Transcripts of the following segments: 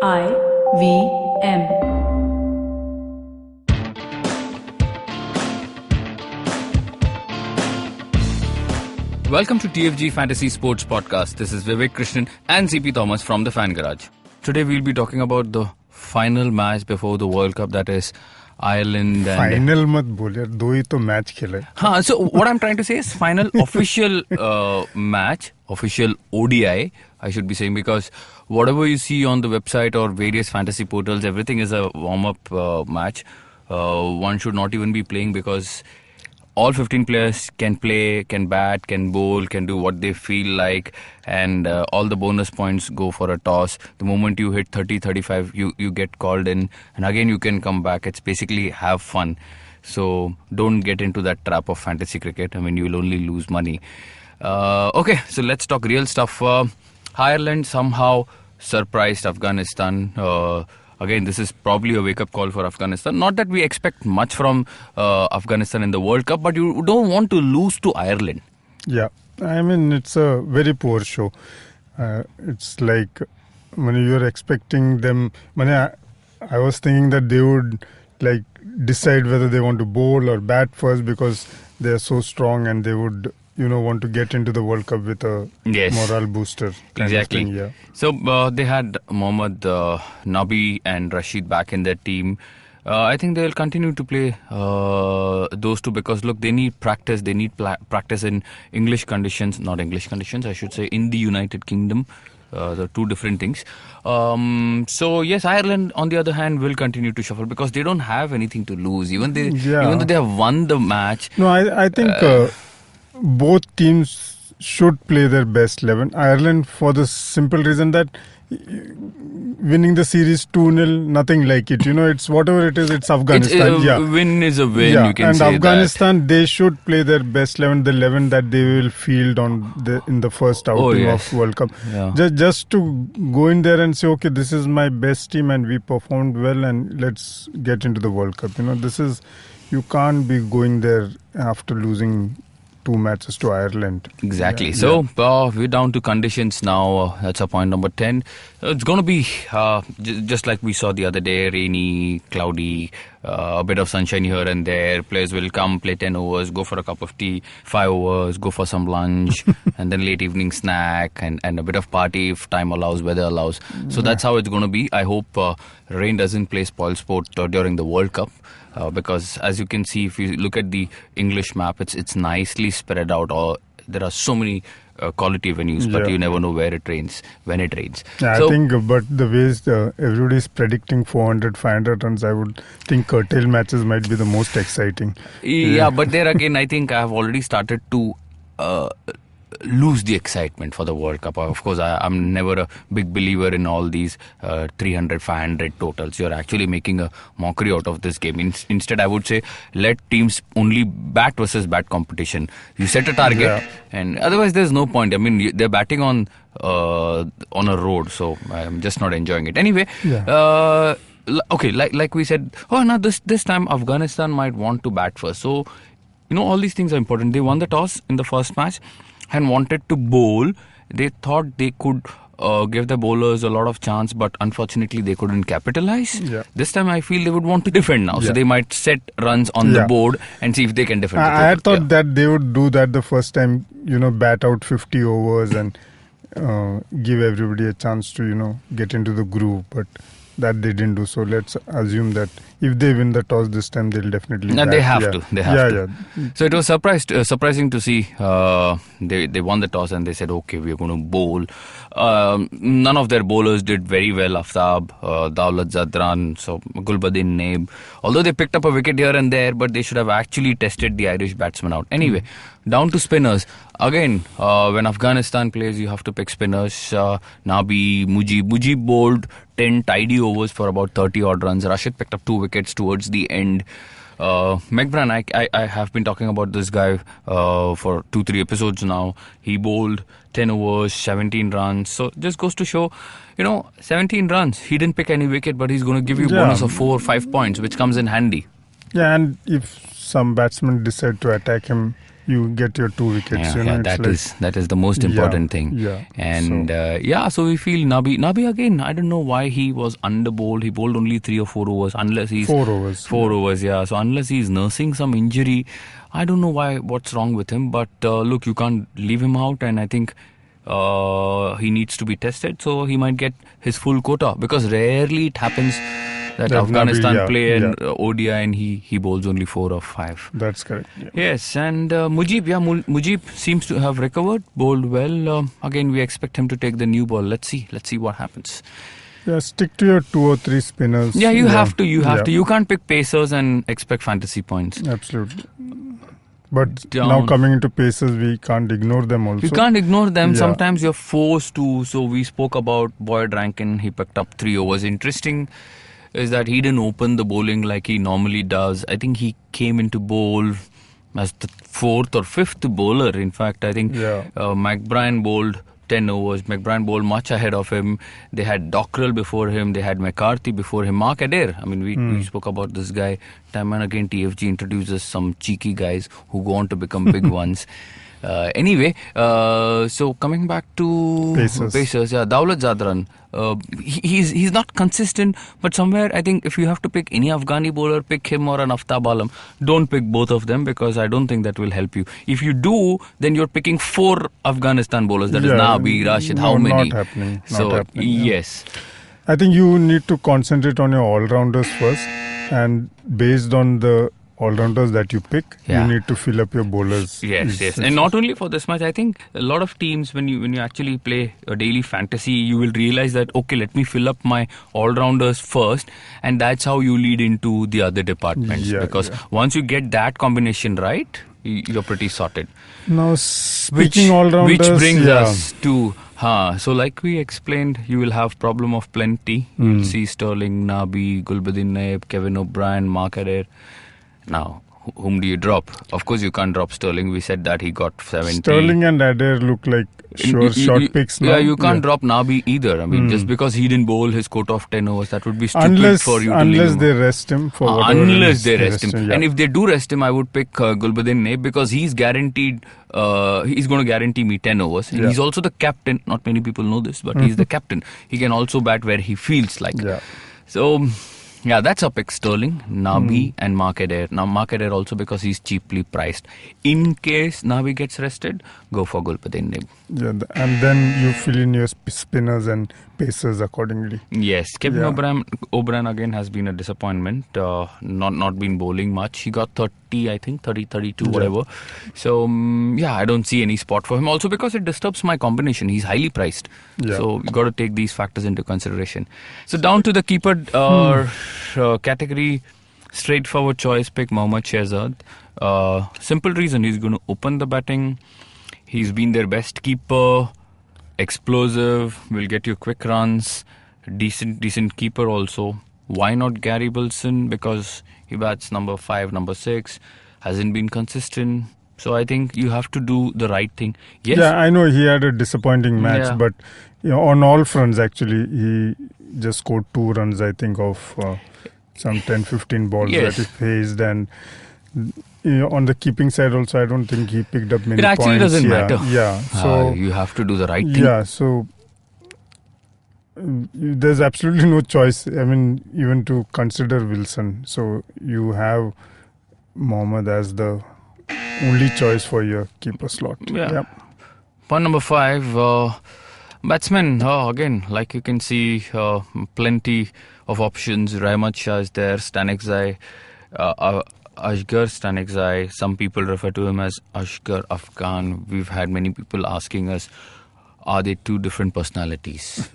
IVM. Welcome to TFG Fantasy Sports Podcast. This is Vivek Krishnan and CP Thomas from the Fan Garage. Today we'll be talking about the final match before the World Cup, that is Ireland and... Final mat bol yaar, do hi to match khele. So what I'm trying to say is final official match, official ODI, I should be saying, because whatever you see on the website or various fantasy portals, everything is a warm-up match. One should not even be playing because all 15 players can play, can bat, can bowl, can do what they feel like, and all the bonus points go for a toss. The moment you hit 30, 35, you get called in, and again you can come back. It's basically have fun. So don't get into that trap of fantasy cricket. I mean, you will only lose money. Okay, so let's talk real stuff. Ireland somehow surprised Afghanistan. Again, this is probably a wake-up call for Afghanistan. Not that we expect much from Afghanistan in the World Cup, but you don't want to lose to Ireland. Yeah, I mean, it's a very poor show. It's like when you're expecting them... I was thinking that they would like decide whether they want to bowl or bat first because they're so strong and they would... want to get into the World Cup with a morale booster. Exactly. Thing, yeah. So they had Mohammad Nabi and Rashid back in their team. I think they'll continue to play those two because, look, they need practice. They need practice in English conditions, not English conditions, I should say, in the United Kingdom. The two different things. So yes, Ireland on the other hand will continue to shuffle because they don't have anything to lose. Even though they have won the match. No, I think both teams should play their best 11. Ireland for the simple reason that winning the series 2-0, nothing like it. It's whatever it is, it's Afghanistan. Win is a win, you can and say Afghanistan, they should play their best 11, the 11 that they will field in the first outing of World Cup. Yeah. Just to go in there and say, okay, this is my best team and we performed well and let's get into the World Cup. You can't be going there after losing 2 matches to Ireland. Exactly. So we're down to conditions now. That's our point number 10. It's going to be just like we saw the other day, rainy, cloudy, a bit of sunshine here and there. Players will come, play 10 overs, go for a cup of tea, 5 overs, go for some lunch, and then late evening snack and a bit of party if time allows, weather allows. So that's how it's going to be. I hope rain doesn't play spoil sport during the World Cup. Because as you can see, if you look at the English map, it's nicely spread out. There are so many quality venues, but you never know where it rains, when it rains. Yeah, I think, but the ways everybody is predicting 400, 500 runs, I would think curtail matches might be the most exciting. Yeah, but there again, I think I have already started to lose the excitement for the World Cup. Of course, I'm never a big believer in all these 300, 500 totals. You're actually making a mockery out of this game. Instead, I would say let teams only bat versus bat competition. You set a target, and otherwise there's no point. I mean, they're batting on a road, so I'm just not enjoying it. Anyway, okay, like we said, this time Afghanistan might want to bat first. So, all these things are important. They won the toss in the first match and wanted to bowl. They thought they could give the bowlers a lot of chance, but unfortunately they couldn't capitalize. This time I feel they would want to defend now. So they might set runs on the board and see if they can defend. I had thought that they would do that the first time, bat out 50 overs and give everybody a chance to, get into the groove. But that they didn't do. So let's assume that if they win the toss this time, they'll definitely bat. They have to. They have to. So it was surprising to see they won the toss and they said, okay, we're going to bowl. None of their bowlers did very well. Aftab, Dawlat Zadran, so Gulbuddin Naib. Although they picked up a wicket here and there, but they should have actually tested the Irish batsmen out. Anyway, down to spinners. Again, when Afghanistan plays, you have to pick spinners. Nabi, Mujib bowled 10 tidy overs for about 30 odd runs. Rashid picked up 2 wickets towards the end. Megbrand, I have been talking about this guy for 2-3 episodes now. He bowled 10 overs, 17 runs. So just goes to show, 17 runs. He didn't pick any wicket, but he's going to give you a bonus of 4 or 5 points, which comes in handy. Yeah, and if some batsmen decide to attack him, you get your 2 wickets. That is the most important thing. Yeah. And so we feel Nabi again. I don't know why he was under-bowled. He bowled only 3 or 4 overs, unless he's 4 overs. 4 overs. Yeah. So unless he's nursing some injury, I don't know what's wrong with him. But look, you can't leave him out, and I think he needs to be tested. So he might get his full quota, because rarely it happens that Afghanistan play an ODI and he bowls only 4 or 5. That's correct. Yeah. Yes, and Mujib seems to have recovered, bowled well. Again, we expect him to take the new ball. Let's see what happens. Yeah, stick to your 2 or 3 spinners. Yeah, you have to. You can't pick pacers and expect fantasy points. Absolutely. But now coming into paces, we can't ignore them also. You can't ignore them. Sometimes you're forced to. So we spoke about Boyd Rankin. He picked up 3 overs. Interesting is that he didn't open the bowling like he normally does. I think he came into bowl as the 4th or 5th bowler. In fact, I think McBride bowled 10 overs. McBride bowled much ahead of him. They had Dockrell before him. They had McCarthy before him. Mark Adair. I mean, we spoke about this guy. Time and again, TFG introduces some cheeky guys who go on to become big ones. Anyway, so coming back to Pacers, Dawlat Zadran. He's not consistent, but somewhere I think if you have to pick any Afghani bowler, pick him or an Aftab Alam. Don't pick both of them, because I don't think that will help you. If you do, then you're picking 4 Afghanistan bowlers. That is Nabi, Rashid, how many? Not happening. Yes. I think you need to concentrate on your all-rounders first, and based on the all-rounders that you pick, you need to fill up your bowlers. Yes. And not only for this match, I think a lot of teams, when you actually play a daily fantasy, you will realize that, okay, let me fill up my all-rounders first, and that's how you lead into the other departments. Because once you get that combination right, you're pretty sorted. Now, speaking all-rounders... Which brings us to... So like we explained, you will have problem of plenty. You'll see Sterling, Nabi, Gulbuddin Naib, Kevin O'Brien, Mark Adair. Now, whom do you drop? Of course, you can't drop Sterling. We said that he got 70. Sterling and Adair look like short picks now. Yeah, you can't drop Nabi either. I mean, just because he didn't bowl his quota of 10 overs, that would be stupid for you to leave him. Unless they rest him for whatever Unless they rest him. And if they do rest him, I would pick Gulbuddin Naib, because he's guaranteed... he's going to guarantee me 10 overs. And he's also the captain. Not many people know this, but he's the captain. He can also bat where he feels like. So... yeah, that's a pick. Sterling, Nabi and Mark Adair. Now Mark Adair also, because he's cheaply priced. In case Nabi gets rested, go for Gulbuddin Naib. Yeah, and then you fill in your spinners and pacers accordingly. Yes, Kevin O'Brien again has been a disappointment. Not been bowling much. He got 30, I think, 30, 32, whatever. So, I don't see any spot for him. Also because it disturbs my combination. He's highly priced. So, you got to take these factors into consideration. So, down to the keeper category, straightforward choice pick Mohammad Shehzad. Simple reason, he's going to open the batting. He's been their best keeper. Explosive, will get you quick runs. Decent keeper also. Why not Gary Wilson? Because he bats number 5, number 6. Hasn't been consistent. So I think you have to do the right thing. Yes. Yeah, I know he had a disappointing match, but on all fronts actually, he just scored 2 runs, I think, of some 10-15 balls that he faced, and on the keeping side also, I don't think he picked up many points. It actually doesn't matter. Yeah, so you have to do the right thing. Yeah, so there's absolutely no choice. I mean, even to consider Wilson. So you have Mohammad as the only choice for your keeper slot. Yeah. Point number 5. Batsmen, again, like you can see, plenty of options. Rahmat Shah is there, Stanexai, Ashgar Stanexai. Some people refer to him as Ashgar Afghan. We've had many people asking us, are they 2 different personalities?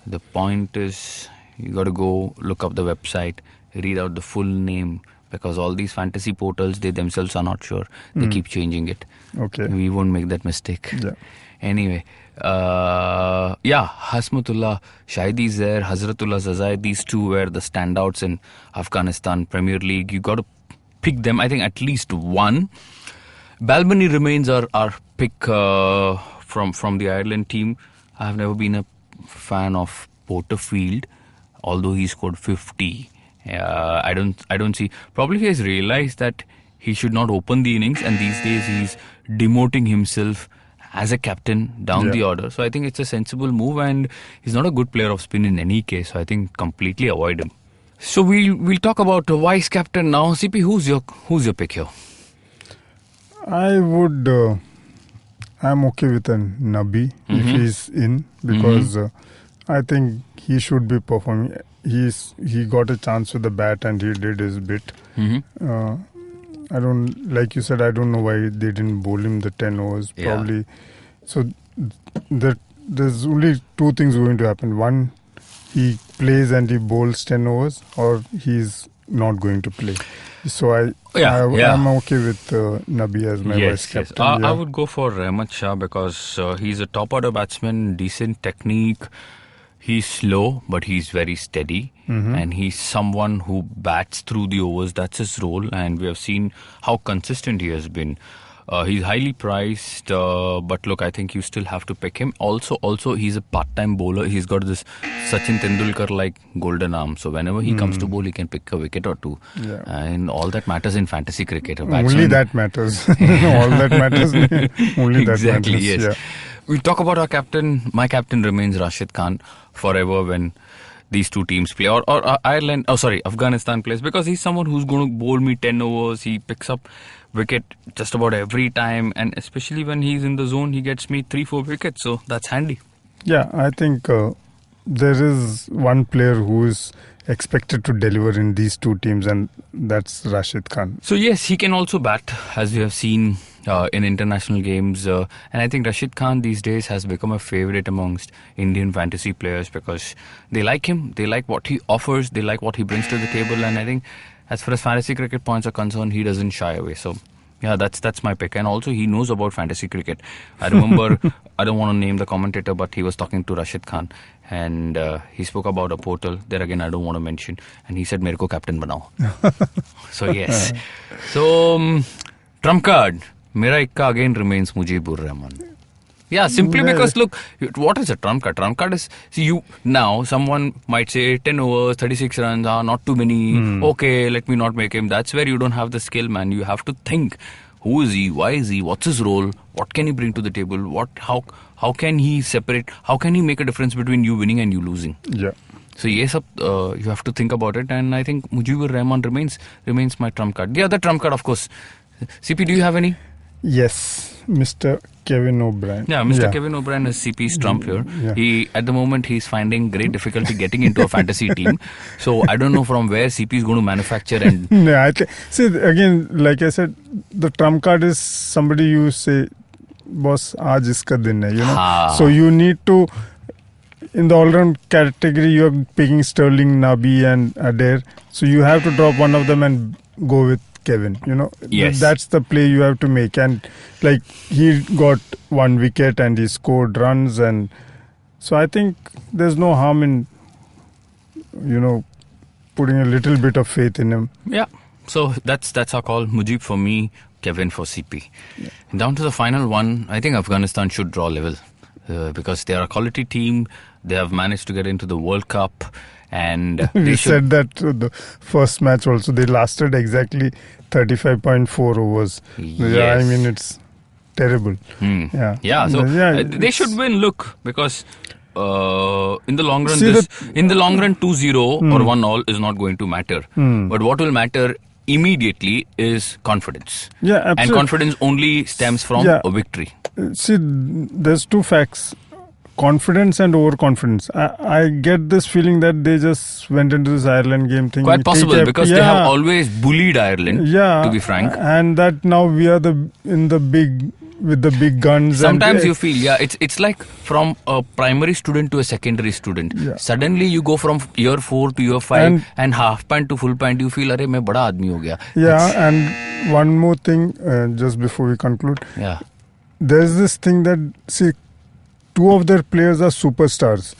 The point is, you got to go look up the website, read out the full name, because all these fantasy portals, they themselves are not sure. They keep changing it. Okay. We won't make that mistake. Yeah. Anyway, Hasmatullah Shahidi is there, Hazratullah Zazai. These 2 were the standouts in Afghanistan Premier League. You got to pick them. I think at least 1. Balbani remains our pick from the Ireland team. I have never been a fan of Porterfield, although he scored 50 I don't see. Probably he has realized that he should not open the innings, and these days he's demoting himself as a captain down the order. So I think it's a sensible move, and he's not a good player of spin in any case. So I think completely avoid him. So we'll talk about a vice captain now. CP, who's your pick here? I'm okay with a Nabi if he's in, because I think he should be performing. He got a chance with the bat and he did his bit. I like you said, I don't know why they didn't bowl him the 10 overs. Probably. So there's only two things going to happen. One, he plays and he bowls 10 overs, or he's not going to play. So I'm okay with Nabi as my vice captain. I would go for Rahmat Shah because he's a top order batsman, decent technique. He's slow, but he's very steady, and he's someone who bats through the overs. That's his role, and we have seen how consistent he has been. He's highly priced, but look, I think you still have to pick him. Also, he's a part-time bowler. He's got this Sachin Tendulkar-like golden arm. So whenever he comes to bowl, he can pick a wicket or two. Yeah. And all that matters in fantasy cricket. Only that matters. All that matters. Only that exactly, matters. Yes. Yeah. We'll talk about our captain. My captain remains Rashid Khan forever when these two teams play, or Afghanistan plays, because he's someone who's going to bowl me 10 overs. He picks up wicket just about every time, and especially when he's in the zone, he gets me 3-4 wickets, so that's handy. Yeah, I think there is one player who is expected to deliver in these two teams, and that's Rashid Khan. So yes, he can also bat, as we have seen in international games, and I think Rashid Khan these days has become a favourite amongst Indian fantasy players because they like him, they like what he offers, they like what he brings to the table, and I think as far as fantasy cricket points are concerned, he doesn't shy away. So yeah, that's my pick. And also he knows about fantasy cricket. I remember, I don't want to name the commentator, but he was talking to Rashid Khan, and he spoke about a portal. There again, I don't want to mention. And he said, "Mereko captain banao." So yes. So trump card. Mera ikka again remains Mujibur Rahman. Yeah, simply because look, what is a trump card? Trump card is, someone might say 10 overs, 36 runs, not too many. Okay, let me not make him. That's where you don't have the skill, man. You have to think, who is he? Why is he? What's his role? What can he bring to the table? How can he separate? How can he make a difference between you winning and you losing? Yeah. So yes, you have to think about it, and I think Mujibur Rahman remains my trump card. The other trump card, of course. CP, do you have any? Yes, Mr. Kevin O'Brien. Yeah, Mr. Kevin O'Brien is CP's trump here. Yeah. At the moment, he's finding great difficulty getting into a fantasy team. So I don't know from where CP is going to manufacture and... See, again, like I said, the trump card is somebody you say, boss, aaj iska din hai, So you need to, in the all-round category, you're picking Sterling, Nabi and Adair. So you have to drop one of them and go with Kevin, Yes. That's the play you have to make. And like he got 1 wicket and he scored runs, and so I think there's no harm in putting a little bit of faith in him. Yeah, so that's our call. Mujib for me, Kevin for CP. Down to the final one. I think Afghanistan should draw level because they are a quality team. They have managed to get into the World Cup. And we said that the first match also, they lasted exactly 35.4 overs. Yes. Yeah, I mean, it's terrible. Yeah, so they should win, look, because in the long run, in the long run, 2-0 or 1-all is not going to matter. But what will matter immediately is confidence. Yeah, absolutely. And confidence only stems from a victory. See, there's two facts. Confidence and overconfidence. I get this feeling that they just went into this Ireland game thing. Quite possible, because they have always bullied Ireland, to be frank. And that now we are with the big guns. Sometimes you feel, it's like from a primary student to a secondary student. Yeah. Suddenly you go from year 4 to year 5 and half pant to full pant. You feel, main bada aadmi ho gaya. Yeah, and one more thing, just before we conclude. Yeah. There's this thing that, see, 2 of their players are superstars,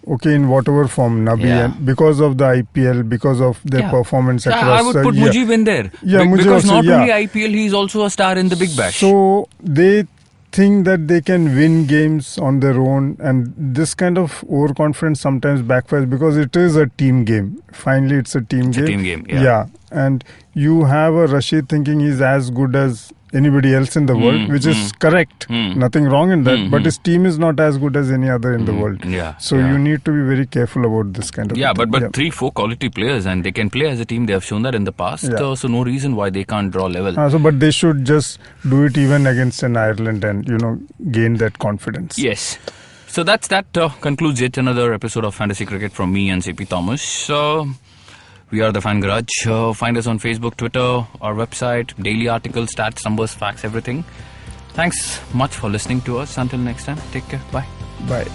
okay, in whatever form, Nabi, and because of the IPL, because of their performance across... I would put Mujib in there. Yeah, because not only IPL, he is also a star in the Big Bash. So, they think that they can win games on their own, and this kind of overconfidence sometimes backfires because it is a team game. Finally, it's a team game. A team game, yeah. And you have a Rashid thinking he's as good as anybody else in the world, which is correct. Nothing wrong in that. But his team is not as good as any other in the world. So you need to be very careful about this kind of thing. But 3-4 quality players, and they can play as a team. They have shown that in the past. So no reason why they can't draw level. But they should just do it even against an Ireland and, gain that confidence. Yes. So that concludes yet another episode of Fantasy Cricket from me and CP Thomas. We are the Fan Garage. Find us on Facebook, Twitter, our website, daily articles, stats, numbers, facts, everything. Thanks much for listening to us. Until next time, take care. Bye. Bye.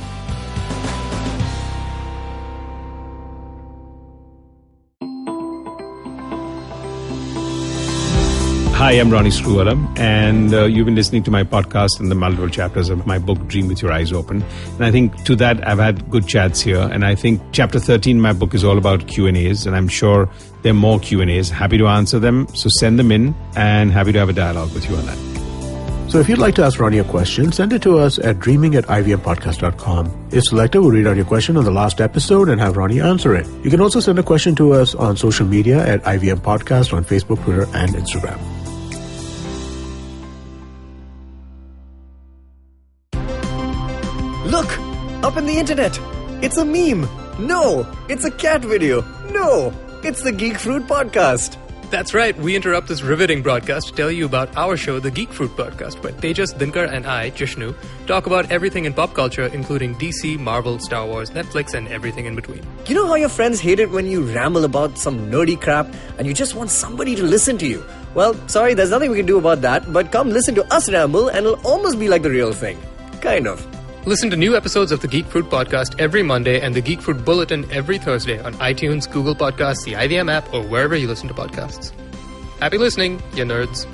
Hi, I'm Ronnie Screwwaller, and you've been listening to my podcast and the multiple chapters of my book, Dream With Your Eyes Open. And I think to that, I've had good chats here. And I think chapter 13, my book, is all about Q&As. And I'm sure there are more Q&As. Happy to answer them. So send them in, and happy to have a dialogue with you on that. So if you'd like to ask Ronnie a question, send it to us at dreaming@ivmpodcast.com. If selected, we'll read out your question on the last episode and have Ronnie answer it. You can also send a question to us on social media at IVM Podcast on Facebook, Twitter, and Instagram. Look! Up in the internet! It's a meme! No! It's a cat video! No! It's the Geek Fruit Podcast! That's right, we interrupt this riveting broadcast to tell you about our show, the Geek Fruit Podcast, where Tejas, Dinkar, and I, Jishnu, talk about everything in pop culture, including DC, Marvel, Star Wars, Netflix, and everything in between. You know how your friends hate it when you ramble about some nerdy crap and you just want somebody to listen to you? Well, sorry, there's nothing we can do about that, but come listen to us ramble and it'll almost be like the real thing. Kind of. Listen to new episodes of the Geek Fruit Podcast every Monday and the Geek Fruit Bulletin every Thursday on iTunes, Google Podcasts, the IVM app, or wherever you listen to podcasts. Happy listening, you nerds.